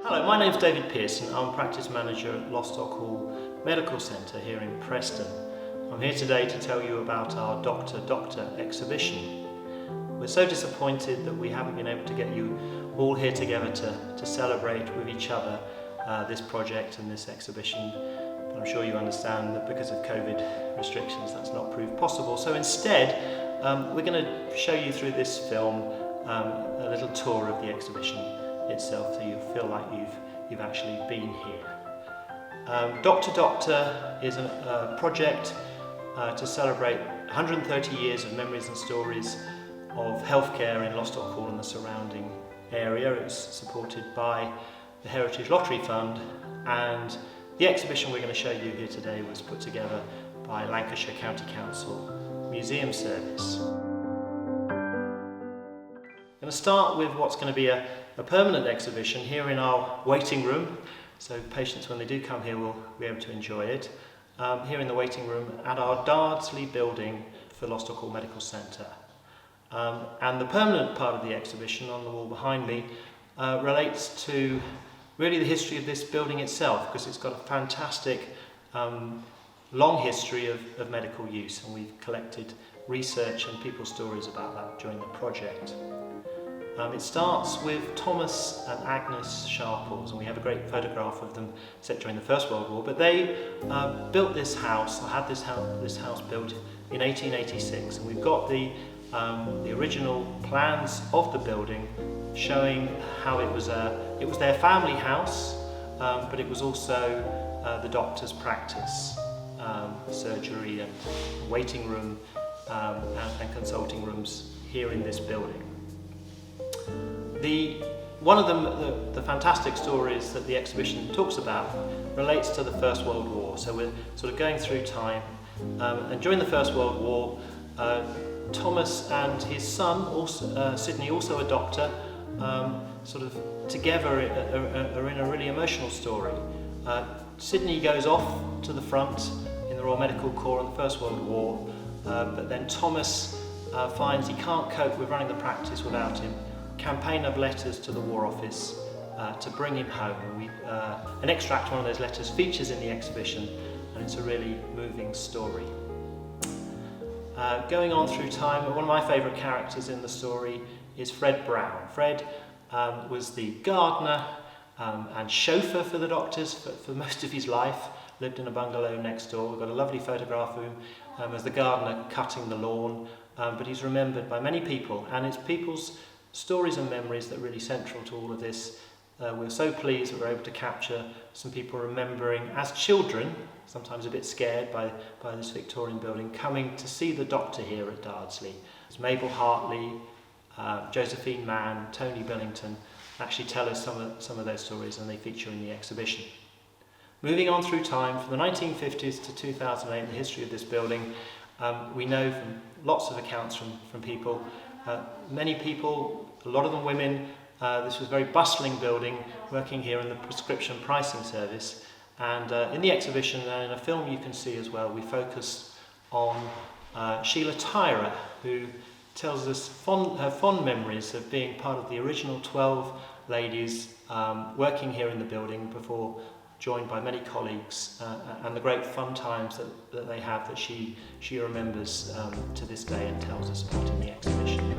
Hello, my name's David Pearson. I'm Practice Manager at Lostock Hall Medical Centre here in Preston. I'm here today to tell you about our DoctorDoctor exhibition. We're so disappointed that we haven't been able to get you all here together to celebrate with each other this project and this exhibition. But I'm sure you understand that because of COVID restrictions that's not proved possible. So instead, we're going to show you through this film a little tour of the exhibition itself, so you feel like you've actually been here. DoctorDoctor is a project to celebrate 130 years of memories and stories of healthcare in Lostock Hall and the surrounding area. It's supported by the Heritage Lottery Fund, and the exhibition we're going to show you here today was put together by Lancashire County Council Museum Service. I'm going to start with what's going to be a permanent exhibition here in our waiting room, so patients when they do come here will be able to enjoy it. Here in the waiting room at our Dardsley building for Lostock Hall Medical Centre. And the permanent part of the exhibition on the wall behind me relates to really the history of this building itself, because it's got a fantastic long history of medical use, and we've collected research and people's stories about that during the project. It starts with Thomas and Agnes Sharples, and we have a great photograph of them set during the First World War. But they built this house, or had this house built in 1886, and we've got the original plans of the building showing how it was their family house, but it was also the doctor's practice, surgery and waiting room and consulting rooms here in this building. One of the fantastic stories that the exhibition talks about relates to the First World War. So we're sort of going through time, and during the First World War, Thomas and his son, Sydney, also a doctor, sort of together are in a really emotional story. Sydney goes off to the front in the Royal Medical Corps in the First World War, but then Thomas finds he can't cope with running the practice without him. Campaign of letters to the War Office to bring him home. An extract from one of those letters features in the exhibition, and it's a really moving story. Going on through time, one of my favourite characters in the story is Fred Brown. Fred was the gardener and chauffeur for the doctors for most of his life, lived in a bungalow next door. We've got a lovely photograph of him as the gardener cutting the lawn, but he's remembered by many people, and it's people's stories and memories that are really central to all of this. We're so pleased that we're able to capture some people remembering as children, sometimes a bit scared by this Victorian building, coming to see the doctor here at Dardsley. It's Mabel Hartley, Josephine Mann, Tony Billington actually tell us some of those stories, and they feature in the exhibition. Moving on through time, from the 1950s to 2008, the history of this building, we know from lots of accounts from people, many people, a lot of them women. This was a very bustling building, working here in the prescription pricing service. And in the exhibition and in a film you can see as well, we focused on Sheila Tyra, who tells us her fond memories of being part of the original 12 ladies working here in the building before joined by many colleagues, and the great fun times that they have that she remembers to this day and tells us about in the exhibition.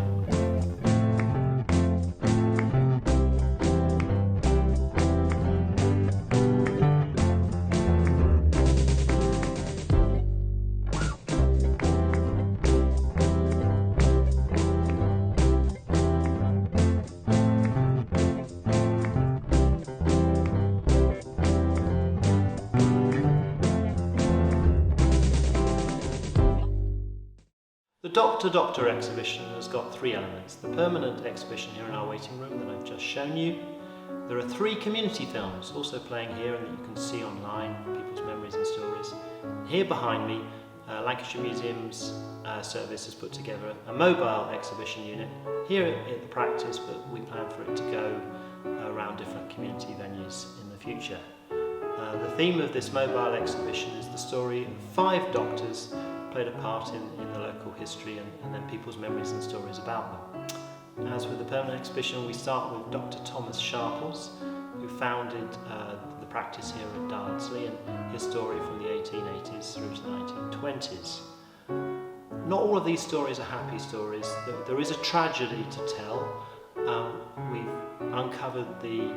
The DoctorDoctor exhibition has got three elements. The permanent exhibition here in our waiting room that I've just shown you. There are three community films also playing here and that you can see online, people's memories and stories. Here behind me, Lancashire Museums Service has put together a mobile exhibition unit here at the practice, but we plan for it to go around different community venues in the future. The theme of this mobile exhibition is the story of 5 doctors played a part in the local history and then people's memories and stories about them. As with the permanent exhibition, we start with Dr. Thomas Sharples, who founded the practice here at Dardsley, and his story from the 1880s through to the 1920s. Not all of these stories are happy stories. There is a tragedy to tell. We've uncovered the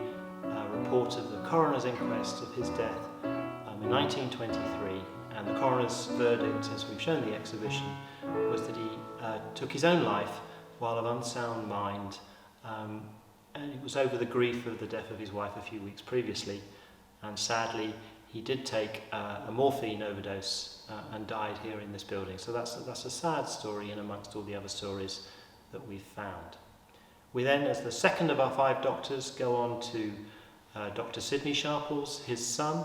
report of the coroner's inquest of his death in 1923, and the coroner's verdict, as we've shown in the exhibition, was that he took his own life while of unsound mind, and it was over the grief of the death of his wife a few weeks previously, and sadly he did take a morphine overdose and died here in this building. So that's a sad story in amongst all the other stories that we've found. We then, as the second of our 5 doctors, go on to Dr. Sidney Sharples, his son,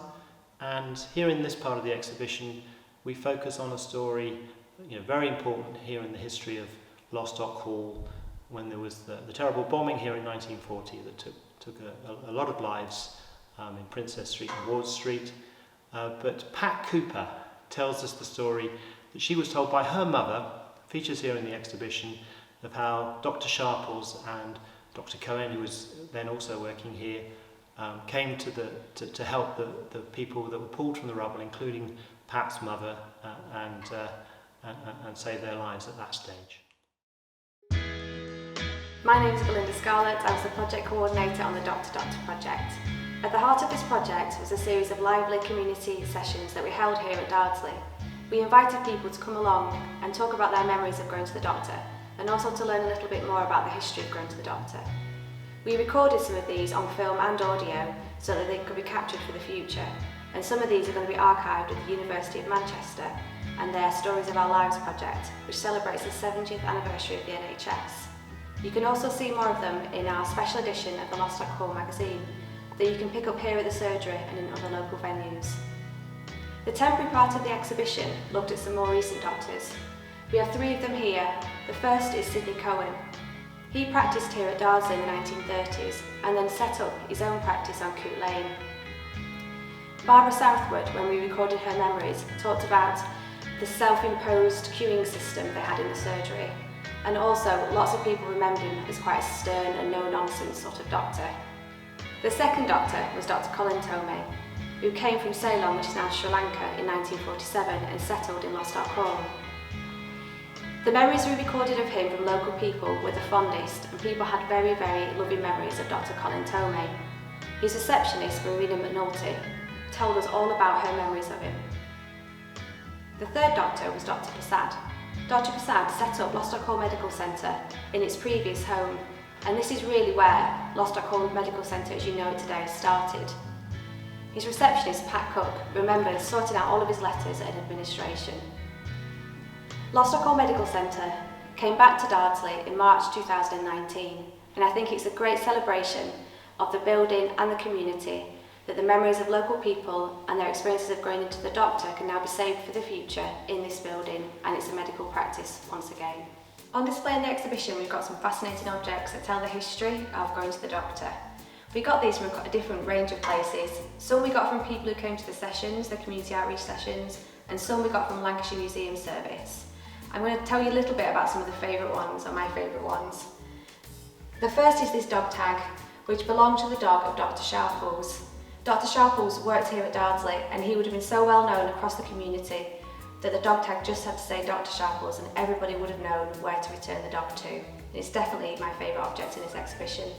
and here in this part of the exhibition we focus on a story very important here in the history of Lostock Hall, when there was the terrible bombing here in 1940 that took a lot of lives in Princess Street and Ward Street. But Pat Cooper tells us the story that she was told by her mother, features here in the exhibition, of how Dr. Sharples and Dr. Cohen, who was then also working here, came to help the people that were pulled from the rubble, including Pat's mother, and save their lives at that stage. My name is Belinda Scarlett. I was the project coordinator on the DoctorDoctor project. At the heart of this project was a series of lively community sessions that we held here at Dardsley. We invited people to come along and talk about their memories of going to the doctor, and also to learn a little bit more about the history of going to the doctor. We recorded some of these on film and audio so that they could be captured for the future, and some of these are going to be archived at the University of Manchester and their Stories of Our Lives project, which celebrates the 70th anniversary of the NHS. You can also see more of them in our special edition of the Lostock Hall magazine that you can pick up here at the surgery and in other local venues. The temporary part of the exhibition looked at some more recent doctors. We have 3 of them here. The first is Sidney Cohen. He practiced here at Dardsley in the 1930s and then set up his own practice on Coot Lane. Barbara Southwood, when we recorded her memories, talked about the self-imposed queuing system they had in the surgery, and also lots of people remember him as quite a stern and no-nonsense sort of doctor. The second doctor was Dr. Colin Tomei, who came from Ceylon, which is now Sri Lanka, in 1947 and settled in Lostock Hall. The memories we recorded of him from local people were the fondest, and people had very, very loving memories of Dr. Colin Tomei. His receptionist, Marina McNulty, told us all about her memories of him. The third doctor was Dr. Prasad. Dr. Prasad set up Lostock Hall Medical Centre in its previous home, and this is really where Lostock Hall Medical Centre as you know it today started. His receptionist, Pat Cook, remembers sorting out all of his letters and administration. Lostock Hall Medical Centre came back to Dardsley in March 2019, and I think it's a great celebration of the building and the community, that the memories of local people and their experiences of going into the doctor can now be saved for the future in this building, and it's a medical practice once again. On display in the exhibition we've got some fascinating objects that tell the history of going to the doctor. We got these from a different range of places. Some we got from people who came to the sessions, the community outreach sessions, and some we got from Lancashire Museum Service. I'm going to tell you a little bit about some of the favourite ones, or my favourite ones. The first is this dog tag, which belonged to the dog of Dr. Sharples. Dr. Sharples worked here at Dardsley, and he would have been so well known across the community that the dog tag just had to say Dr. Sharples and everybody would have known where to return the dog to. And it's definitely my favourite object in this exhibition.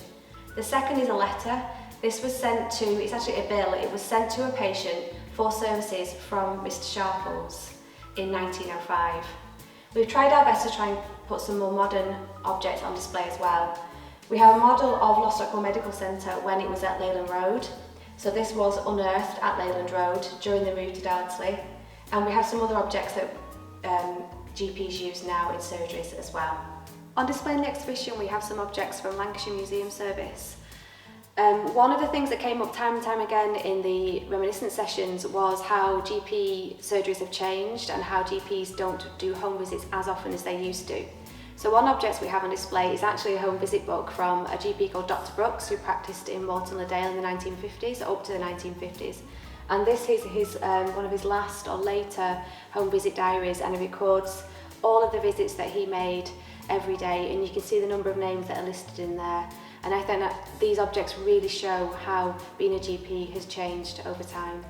The second is a letter. This was sent to, it's actually a bill, it was sent to a patient for services from Mr. Sharples in 1905. We've tried our best to try and put some more modern objects on display as well. We have a model of Lostock Hall Medical Centre when it was at Leyland Road. So this was unearthed at Leyland Road during the move to Dardsley. And we have some other objects that GPs use now in surgeries as well. On display in the exhibition we have some objects from Lancashire Museum Service. One of the things that came up time and time again in the reminiscence sessions was how GP surgeries have changed and how GPs don't do home visits as often as they used to. So one object we have on display is actually a home visit book from a GP called Dr. Brooks, who practiced in Walton Le Dale in the 1950s, up to the 1950s. And this is his one of his last or later home visit diaries, and it records all of the visits that he made every day, and you can see the number of names that are listed in there. And I think that these objects really show how being a GP has changed over time.